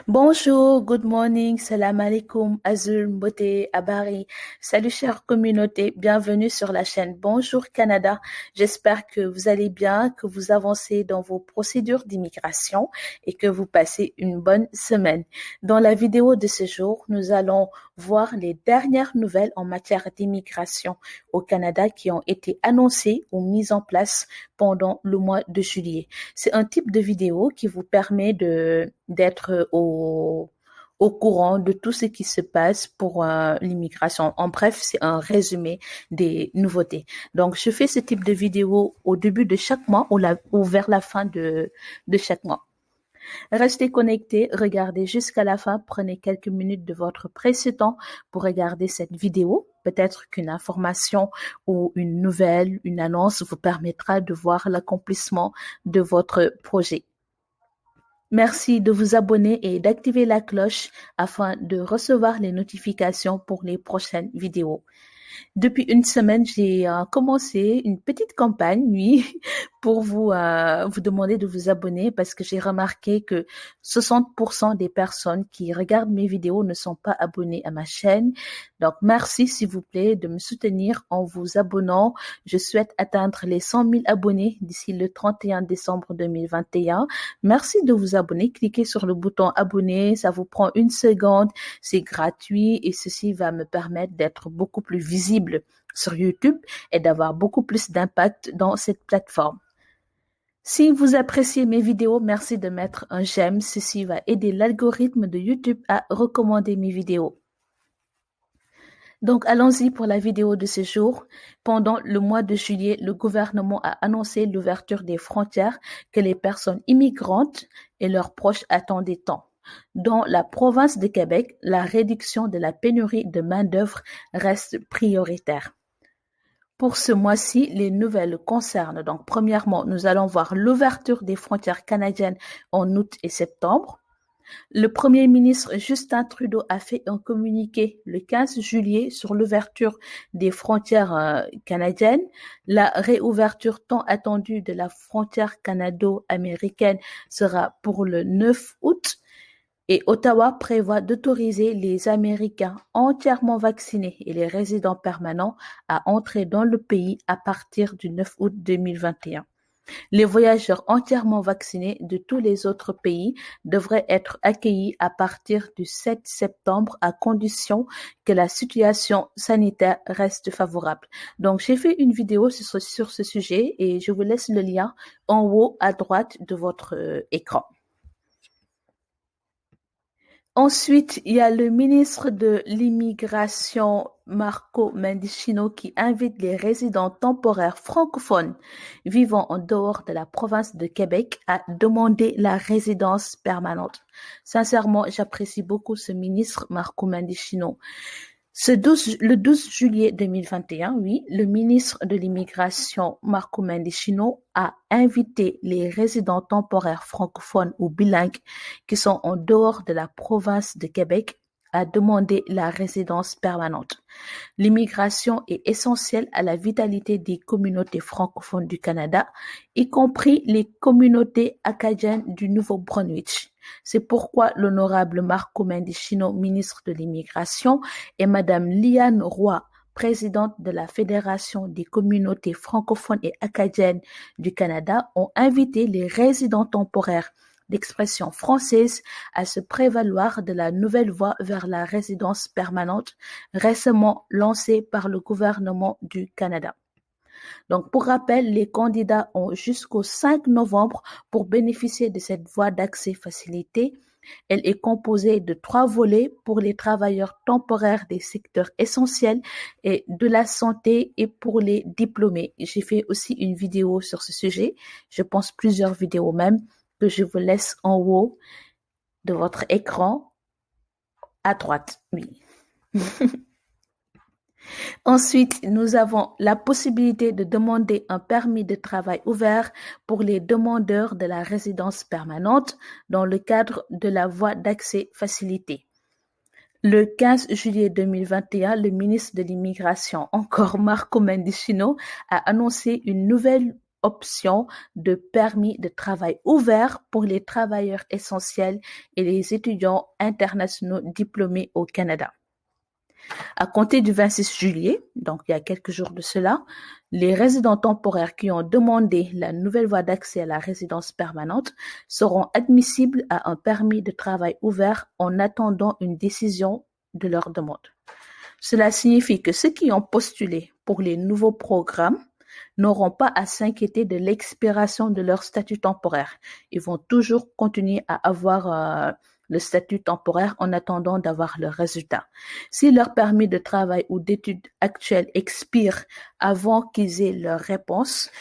Bonjour, good morning, salam alaikum, Azul, Mbote, Abari. Salut chère communauté, bienvenue sur la chaîne Bonjour Canada. J'espère que vous allez bien, que vous avancez dans vos procédures d'immigration et que vous passez une bonne semaine. Dans la vidéo de ce jour, nous allons voir les dernières nouvelles en matière d'immigration au Canada qui ont été annoncées ou mises en place pendant le mois de juillet. C'est un type de vidéo qui vous permet d'être au courant de tout ce qui se passe pour l'immigration. En bref, c'est un résumé des nouveautés. Donc, je fais ce type de vidéo au début de chaque mois ou vers la fin de chaque mois. Restez connectés, regardez jusqu'à la fin, prenez quelques minutes de votre précieux temps pour regarder cette vidéo. Peut-être qu'une information ou une nouvelle, une annonce vous permettra de voir l'accomplissement de votre projet. Merci de vous abonner et d'activer la cloche afin de recevoir les notifications pour les prochaines vidéos. Depuis une semaine, j'ai commencé une petite campagne, oui, pour vous demander de vous abonner parce que j'ai remarqué que 60% des personnes qui regardent mes vidéos ne sont pas abonnées à ma chaîne. Donc, merci s'il vous plaît de me soutenir en vous abonnant. Je souhaite atteindre les 100 000 abonnés d'ici le 31 décembre 2021. Merci de vous abonner. Cliquez sur le bouton abonner. Ça vous prend une seconde. C'est gratuit et ceci va me permettre d'être beaucoup plus visible sur YouTube et d'avoir beaucoup plus d'impact dans cette plateforme. Si vous appréciez mes vidéos, merci de mettre un j'aime. Ceci va aider l'algorithme de YouTube à recommander mes vidéos. Donc, allons-y pour la vidéo de ce jour. Pendant le mois de juillet, le gouvernement a annoncé l'ouverture des frontières que les personnes immigrantes et leurs proches attendaient tant. Dans la province de Québec, la réduction de la pénurie de main-d'œuvre reste prioritaire. Pour ce mois-ci, les nouvelles concernent donc premièrement, nous allons voir l'ouverture des frontières canadiennes en août et septembre. Le Premier ministre Justin Trudeau a fait un communiqué le 15 juillet sur l'ouverture des frontières canadiennes. La réouverture tant attendue de la frontière canado-américaine sera pour le 9 août. Et Ottawa prévoit d'autoriser les Américains entièrement vaccinés et les résidents permanents à entrer dans le pays à partir du 9 août 2021. Les voyageurs entièrement vaccinés de tous les autres pays devraient être accueillis à partir du 7 septembre à condition que la situation sanitaire reste favorable. Donc, j'ai fait une vidéo sur ce sujet et je vous laisse le lien en haut à droite de votre écran. Ensuite, il y a le ministre de l'Immigration, Marco Mendicino, qui invite les résidents temporaires francophones vivant en dehors de la province de Québec à demander la résidence permanente. Sincèrement, j'apprécie beaucoup ce ministre, Marco Mendicino. Le 12 juillet 2021, oui, le ministre de l'Immigration, Marco Mendicino, a invité les résidents temporaires francophones ou bilingues qui sont en dehors de la province de Québec à demander la résidence permanente. L'immigration est essentielle à la vitalité des communautés francophones du Canada, y compris les communautés acadiennes du Nouveau-Brunswick. C'est pourquoi l'honorable Marco Mendicino, ministre de l'Immigration, et Madame Liane Roy, présidente de la Fédération des communautés francophones et acadiennes du Canada, ont invité les résidents temporaires d'expression française à se prévaloir de la nouvelle voie vers la résidence permanente récemment lancée par le gouvernement du Canada. Donc, pour rappel, les candidats ont jusqu'au 5 novembre pour bénéficier de cette voie d'accès facilité. Elle est composée de 3 volets pour les travailleurs temporaires des secteurs essentiels et de la santé et pour les diplômés. J'ai fait aussi une vidéo sur ce sujet, je pense plusieurs vidéos même, que je vous laisse en haut de votre écran à droite. Oui. Ensuite, nous avons la possibilité de demander un permis de travail ouvert pour les demandeurs de la résidence permanente dans le cadre de la voie d'accès facilité. Le 15 juillet 2021, le ministre de l'Immigration, encore Marco Mendicino, a annoncé une nouvelle option de permis de travail ouvert pour les travailleurs essentiels et les étudiants internationaux diplômés au Canada. À compter du 26 juillet, donc il y a quelques jours de cela, les résidents temporaires qui ont demandé la nouvelle voie d'accès à la résidence permanente seront admissibles à un permis de travail ouvert en attendant une décision de leur demande. Cela signifie que ceux qui ont postulé pour les nouveaux programmes n'auront pas à s'inquiéter de l'expiration de leur statut temporaire. Ils vont toujours continuer à avoir le statut temporaire en attendant d'avoir le résultat. Si leur permis de travail ou d'études actuel expire avant qu'ils aient leur réponse,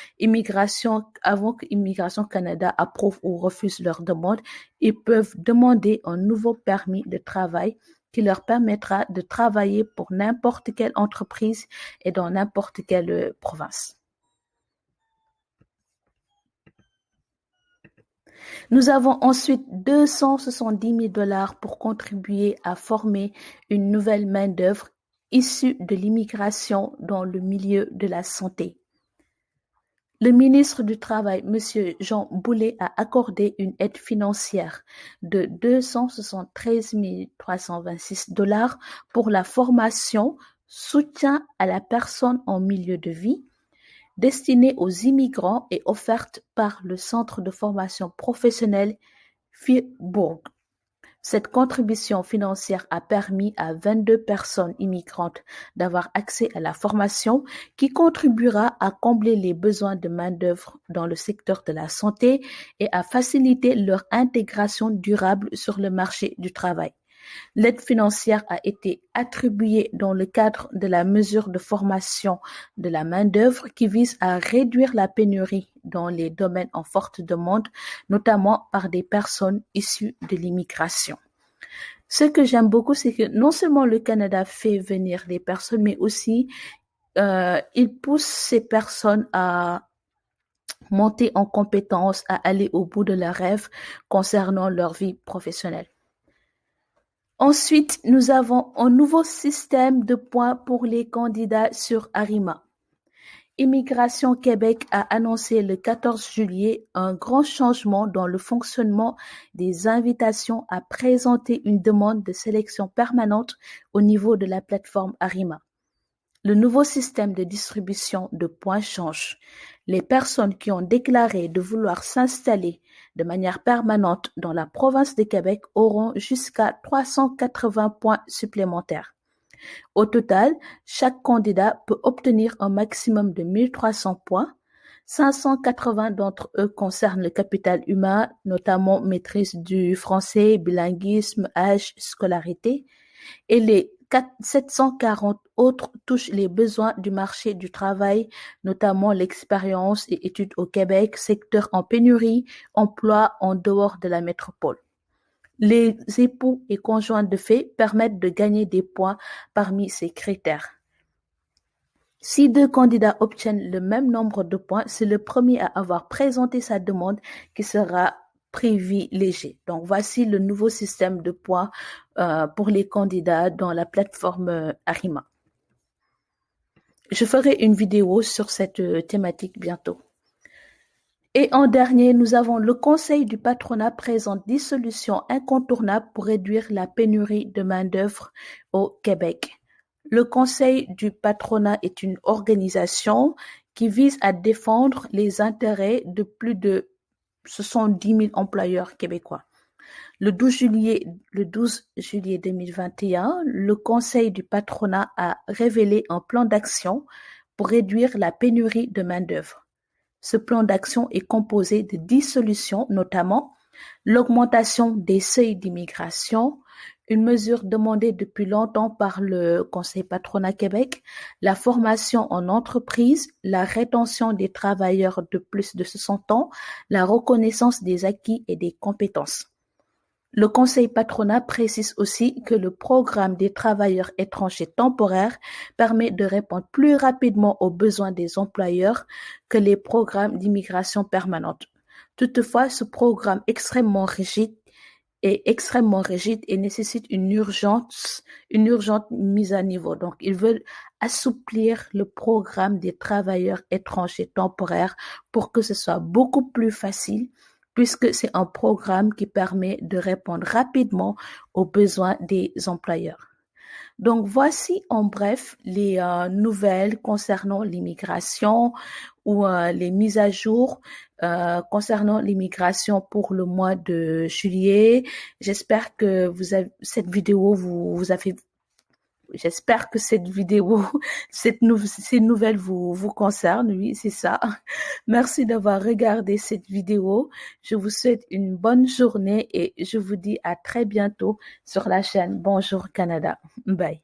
avant que Immigration Canada approuve ou refuse leur demande, ils peuvent demander un nouveau permis de travail qui leur permettra de travailler pour n'importe quelle entreprise et dans n'importe quelle province. Nous avons ensuite 270 000 $ pour contribuer à former une nouvelle main-d'œuvre issue de l'immigration dans le milieu de la santé. Le ministre du Travail, M. Jean Boulet, a accordé une aide financière de 273 326 $ pour la formation soutien à la personne en milieu de vie, destinée aux immigrants et offerte par le Centre de formation professionnelle Fierbourg. Cette contribution financière a permis à 22 personnes immigrantes d'avoir accès à la formation qui contribuera à combler les besoins de main-d'œuvre dans le secteur de la santé et à faciliter leur intégration durable sur le marché du travail. L'aide financière a été attribuée dans le cadre de la mesure de formation de la main-d'œuvre qui vise à réduire la pénurie dans les domaines en forte demande, notamment par des personnes issues de l'immigration. Ce que j'aime beaucoup, c'est que non seulement le Canada fait venir des personnes, mais aussi il pousse ces personnes à monter en compétences, à aller au bout de leurs rêves concernant leur vie professionnelle. Ensuite, nous avons un nouveau système de points pour les candidats sur Arima. Immigration Québec a annoncé le 14 juillet un grand changement dans le fonctionnement des invitations à présenter une demande de sélection permanente au niveau de la plateforme Arima. Le nouveau système de distribution de points change. Les personnes qui ont déclaré de vouloir s'installer de manière permanente dans la province de Québec auront jusqu'à 380 points supplémentaires. Au total, chaque candidat peut obtenir un maximum de 1300 points. 580 d'entre eux concernent le capital humain, notamment maîtrise du français, bilinguisme, âge, scolarité, et les 740 autres touchent les besoins du marché du travail, notamment l'expérience et études au Québec, secteur en pénurie, emploi en dehors de la métropole. Les époux et conjoints de fait permettent de gagner des points parmi ces critères. Si deux candidats obtiennent le même nombre de points, c'est le premier à avoir présenté sa demande qui sera privilégié. Donc, voici le nouveau système de points pour les candidats dans la plateforme Arima. Je ferai une vidéo sur cette thématique bientôt. Et en dernier, nous avons le Conseil du patronat présente 10 solutions incontournables pour réduire la pénurie de main-d'œuvre au Québec. Le Conseil du patronat est une organisation qui vise à défendre les intérêts de plus de 70 000 employeurs québécois. Le 12 juillet 2021, le Conseil du patronat a révélé un plan d'action pour réduire la pénurie de main-d'œuvre. Ce plan d'action est composé de 10 solutions, notamment l'augmentation des seuils d'immigration, une mesure demandée depuis longtemps par le Conseil patronat Québec, la formation en entreprise, la rétention des travailleurs de plus de 60 ans, la reconnaissance des acquis et des compétences. Le Conseil patronat précise aussi que le programme des travailleurs étrangers temporaires permet de répondre plus rapidement aux besoins des employeurs que les programmes d'immigration permanente. Toutefois, ce programme extrêmement rigide est extrêmement rigide et nécessite une urgente mise à niveau. Donc, ils veulent assouplir le programme des travailleurs étrangers temporaires pour que ce soit beaucoup plus facile, puisque c'est un programme qui permet de répondre rapidement aux besoins des employeurs. Donc, voici en bref les nouvelles concernant l'immigration ou les mises à jour concernant l'immigration pour le mois de juillet. J'espère que cette vidéo vous a fait. J'espère que cette vidéo, ces nouvelles vous concernent. Oui, c'est ça. Merci d'avoir regardé cette vidéo. Je vous souhaite une bonne journée et je vous dis à très bientôt sur la chaîne Bonjour Canada. Bye.